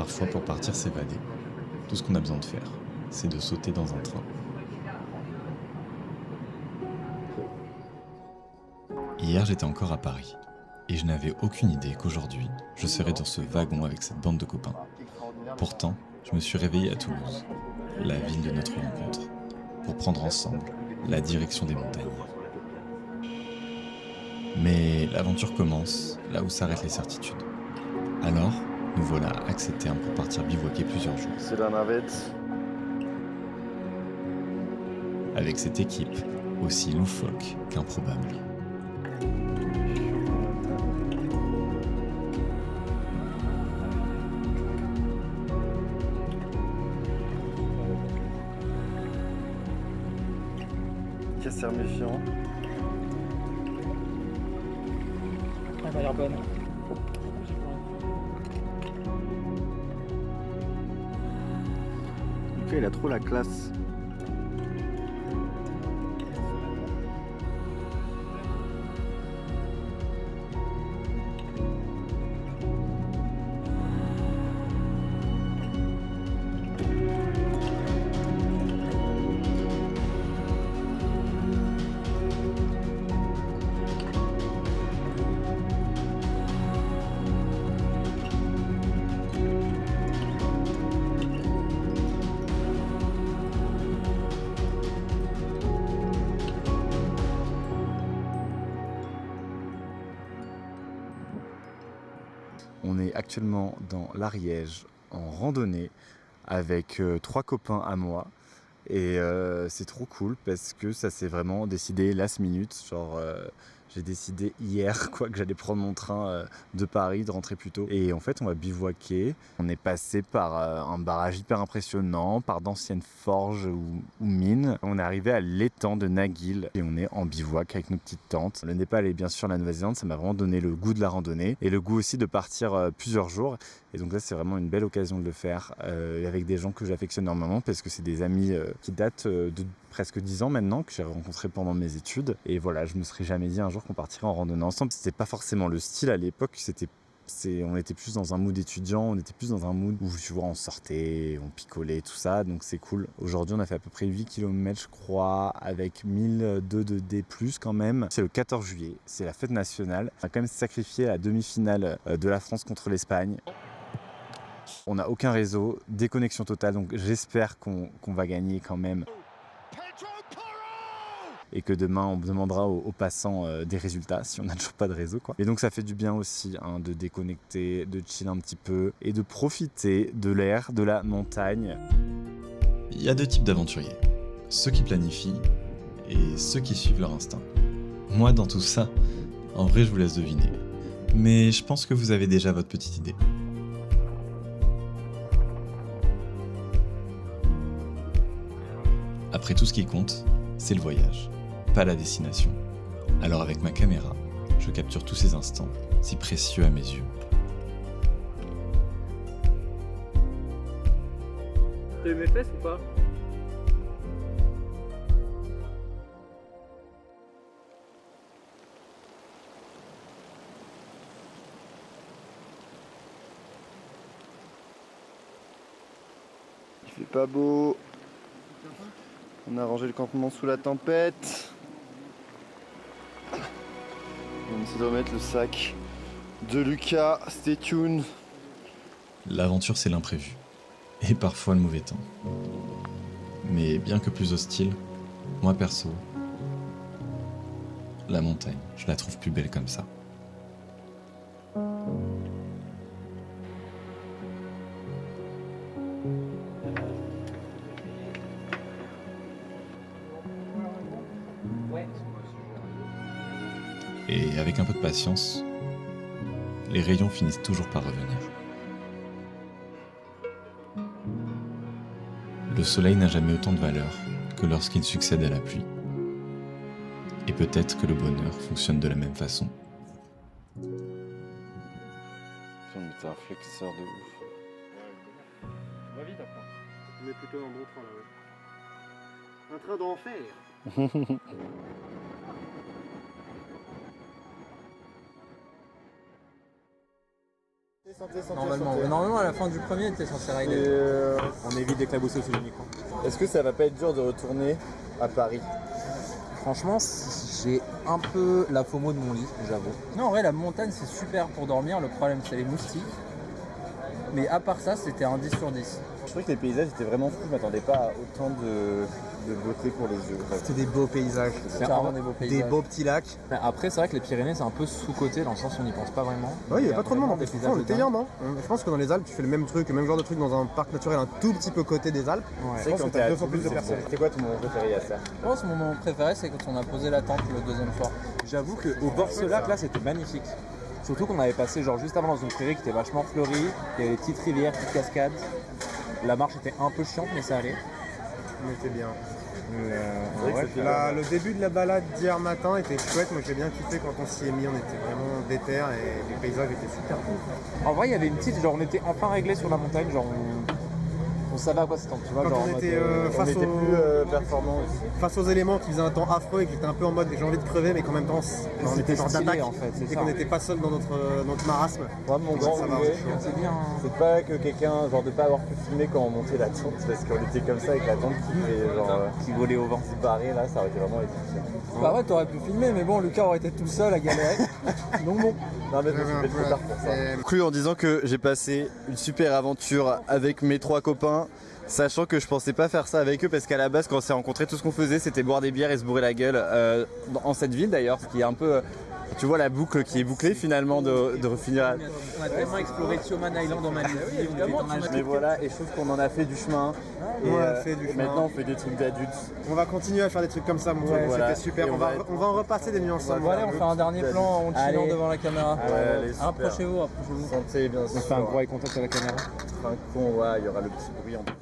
Parfois, pour partir s'évader, tout ce qu'on a besoin de faire, c'est de sauter dans un train. Hier, j'étais encore à Paris, et je n'avais aucune idée qu'aujourd'hui, je serais dans ce wagon avec cette bande de copains. Pourtant, je me suis réveillé à Toulouse, la ville de notre rencontre, pour prendre ensemble la direction des montagnes. Mais l'aventure commence là où s'arrêtent les certitudes. Alors, nous voilà à Axeterme pour partir bivouaquer plusieurs jours. C'est la navette. Avec cette équipe, aussi loufoque qu'improbable. Casser méfiant. Elle m'a l'air bonne. Lucas, il a trop la classe. On est actuellement dans l'Ariège en randonnée avec 3 copains à moi. Et c'est trop cool parce que ça s'est vraiment décidé last minute. Genre, j'ai décidé hier que j'allais prendre mon train de Paris, de rentrer plus tôt. Et en fait, on va bivouaquer. On est passé par un barrage hyper impressionnant, par d'anciennes forges ou mines. On est arrivé à l'étang de Naguil et on est en bivouac avec nos petites tentes. Le Népal et bien sûr la Nouvelle-Zélande, ça m'a vraiment donné le goût de la randonnée et le goût aussi de partir plusieurs jours. Et donc là, c'est vraiment une belle occasion de le faire avec des gens que j'affectionne énormément parce que c'est des amis qui datent de presque 10 ans maintenant, que j'ai rencontrés pendant mes études. Et voilà, je me serais jamais dit un jour qu'on partirait en randonnée ensemble. C'était pas forcément le style à l'époque, on était plus dans un mood étudiant, on était plus dans un mood où, tu vois, on sortait, on picolait, tout ça, donc c'est cool. Aujourd'hui, on a fait à peu près 8 km, je crois, avec 1002 de D+, quand même. C'est le 14 juillet, c'est la fête nationale. On a quand même sacrifié la demi-finale de la France contre l'Espagne. On n'a aucun réseau, déconnexion totale, donc j'espère qu'on va gagner quand même. Et que demain on demandera aux passants des résultats si on n'a toujours pas de réseau, quoi. Et donc ça fait du bien aussi de déconnecter, de chill un petit peu et de profiter de l'air, de la montagne. Il y a deux types d'aventuriers, ceux qui planifient et ceux qui suivent leur instinct. Moi dans tout ça, en vrai je vous laisse deviner. Mais je pense que vous avez déjà votre petite idée. Après tout, ce qui compte, c'est le voyage, pas la destination. Alors avec ma caméra, je capture tous ces instants, si précieux à mes yeux. T'as eu mes fesses ou pas? Il fait pas beau. On a rangé le campement sous la tempête. On essaie de remettre le sac de Lucas. Stay tuned. L'aventure, c'est l'imprévu, et parfois le mauvais temps. Mais bien que plus hostile, moi perso, la montagne, je la trouve plus belle comme ça. Et avec un peu de patience, les rayons finissent toujours par revenir. Le soleil n'a jamais autant de valeur que lorsqu'il succède à la pluie. Et peut-être que le bonheur fonctionne de la même façon. On mettait un flexeur de ouf. Va vite après. On est plutôt dans le bon train là. Un train d'enfer. Normalement, à la fin du premier, t'es censé rider. On évite d'éclabousser sous le micro. Est-ce que ça va pas être dur de retourner à Paris? Franchement, j'ai un peu la FOMO de mon lit, j'avoue. Non, en vrai, la montagne, c'est super pour dormir. Le problème, c'est les moustiques. Mais à part ça, c'était un 10 sur 10. Je trouvais que les paysages étaient vraiment fous. Je m'attendais pas à autant de beauté pour les yeux. C'était des beaux paysages. C'est vraiment des beaux paysages. Des beaux petits lacs. Après, c'est vrai que les Pyrénées, c'est un peu sous-côté dans le sens où on n'y pense pas vraiment. Ouais, il n'y a pas trop de monde. des On était bien, non? Je pense que dans les Alpes, tu fais le même truc, le même genre de truc dans un parc naturel un tout petit peu côté des Alpes. Ouais. Je pense que t'as 2 fois plus de personnes. C'est quoi ton moment préféré à ça? Je pense que mon moment préféré, c'est quand on a posé la tente le deuxième soir. J'avoue qu'au bord de ce lac, là, c'était magnifique. Surtout qu'on avait passé genre juste avant dans une prairie qui était vachement fleurie. Il y avait des petites rivières, petites cascades. La marche était un peu chiante, mais ça allait. On était bien. Là, Le début de la balade d'hier matin était chouette. Moi, j'ai bien kiffé quand on s'y est mis. On était vraiment déter et les paysages étaient super cool. En vrai, il y avait une petite, genre on était enfin réglé sur la montagne, genre on savait à quoi s'attendre, tu vois. Quand genre, on était on était plus performants aussi. face aux éléments qui faisaient un temps affreux et qui étaient un peu en mode j'ai envie de crever, mais qu'en même temps on était genre stylé, d'attaque en fait, c'est et ça. qu'on n'était pas seul dans notre marasme. Moi, mon grand ça va, regret, c'est bien. c'est pas que quelqu'un, genre de pas avoir pu filmer quand on montait la tente, parce qu'on était comme ça avec la tente qui fait genre Qui volait au vent. se barrer là, ça aurait été vraiment épique. Bah ouais, t'aurais pu filmer, mais bon, Lucas aurait été tout seul à galérer. Donc bon. Non mais je me suis fait trop tard pour ça. Conclu en disant que j'ai passé une super aventure avec mes 3 copains, sachant que je pensais pas faire ça avec eux parce qu'à la base quand on s'est rencontrés tout ce qu'on faisait c'était boire des bières et se bourrer la gueule en cette ville d'ailleurs, ce qui est un peu tu vois la boucle qui est bouclée finalement de refinir. On a tellement exploré Tioman Island en Malaisie, on était dans la Mais voilà, et je trouve qu'on en a fait du chemin. On a fait du chemin. Maintenant on fait des trucs d'adultes. On va continuer à faire des trucs comme ça, mon Ouais, voilà. C'était super. Et On va en repasser des nuits ensemble. Voilà, on fait un dernier plan en chillant devant la caméra. Allez, super. Approchez-vous. Santé bien sûr. On fait un gros eye contact à la caméra. Un con, ouais, il y aura le petit bruit en plus.